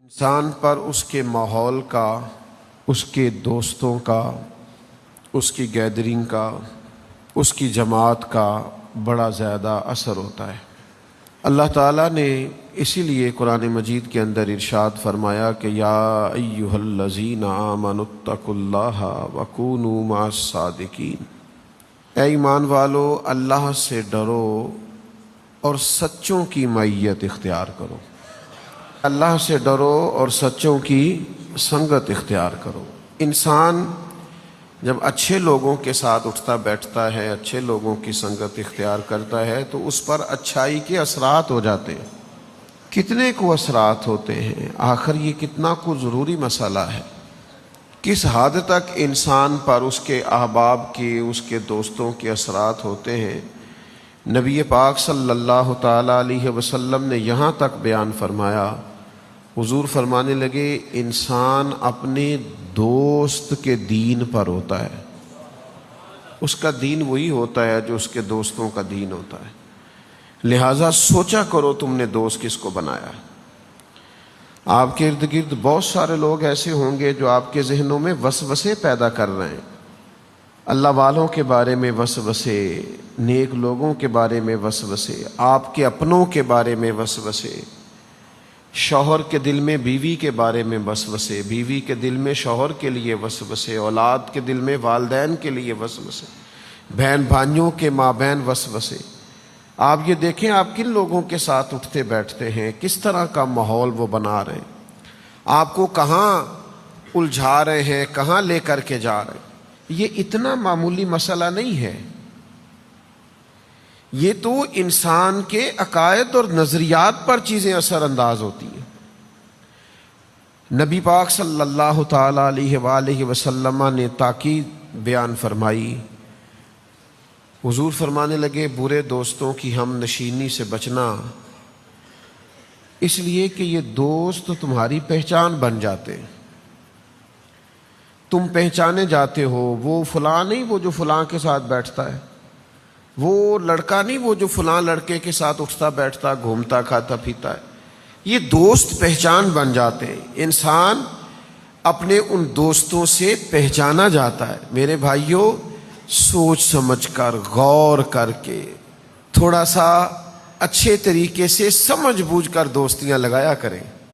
انسان پر اس کے ماحول کا، اس کے دوستوں کا، اس کی گیدرنگ کا، اس کی جماعت کا بڑا زیادہ اثر ہوتا ہے۔ اللہ تعالیٰ نے اسی لیے قرآن مجید کے اندر ارشاد فرمایا کہ یا ایھا الذین آمنوا اتقوا اللہ وکونوا مع الصادقین، اے ایمان والو اللہ سے ڈرو اور سچوں کی معیت اختیار کرو۔ اللہ سے ڈرو اور سچوں کی سنگت اختیار کرو۔ انسان جب اچھے لوگوں کے ساتھ اٹھتا بیٹھتا ہے، اچھے لوگوں کی سنگت اختیار کرتا ہے تو اس پر اچھائی کے اثرات ہو جاتے ہیں۔ کتنے کو اثرات ہوتے ہیں، آخر یہ کتنا کو ضروری مسئلہ ہے۔ کس حد تک انسان پر اس کے احباب کے، اس کے دوستوں کے اثرات ہوتے ہیں، نبی پاک صلی اللہ تعالیٰ علیہ وسلم نے یہاں تک بیان فرمایا۔ حضور فرمانے لگے انسان اپنے دوست کے دین پر ہوتا ہے، اس کا دین وہی ہوتا ہے جو اس کے دوستوں کا دین ہوتا ہے۔ لہٰذا سوچا کرو تم نے دوست کس کو بنایا ہے۔ آپ کے ارد گرد بہت سارے لوگ ایسے ہوں گے جو آپ کے ذہنوں میں وسوسے پیدا کر رہے ہیں، اللہ والوں کے بارے میں وسوسے، نیک لوگوں کے بارے میں وسوسے، آپ کے اپنوں کے بارے میں وسوسے، شوہر کے دل میں بیوی کے بارے میں وسوسے، بیوی کے دل میں شوہر کے لیے وسوسے، اولاد کے دل میں والدین کے لیے وسوسے، بہن بھائیوں کے مابین وسوسے۔ آپ یہ دیکھیں آپ کن لوگوں کے ساتھ اٹھتے بیٹھتے ہیں، کس طرح کا ماحول وہ بنا رہے ہیں، آپ کو کہاں الجھا رہے ہیں، کہاں لے کر کے جا رہے ہیں۔ یہ اتنا معمولی مسئلہ نہیں ہے، یہ تو انسان کے عقائد اور نظریات پر چیزیں اثر انداز ہوتی ہیں۔ نبی پاک صلی اللہ تعالیٰ علیہ وآلہ وسلم نے تاکید بیان فرمائی۔ حضور فرمانے لگے برے دوستوں کی ہم نشینی سے بچنا، اس لیے کہ یہ دوست تمہاری پہچان بن جاتے ہیں، تم پہچانے جاتے ہو۔ وہ فلاں نہیں وہ جو فلاں کے ساتھ بیٹھتا ہے، وہ لڑکا نہیں وہ جو فلاں لڑکے کے ساتھ اٹھتا بیٹھتا، گھومتا کھاتا پیتا ہے۔ یہ دوست پہچان بن جاتے ہیں، انسان اپنے ان دوستوں سے پہچانا جاتا ہے۔ میرے بھائیوں، سوچ سمجھ کر، غور کر کے، تھوڑا سا اچھے طریقے سے سمجھ بوجھ کر دوستیاں لگایا کریں۔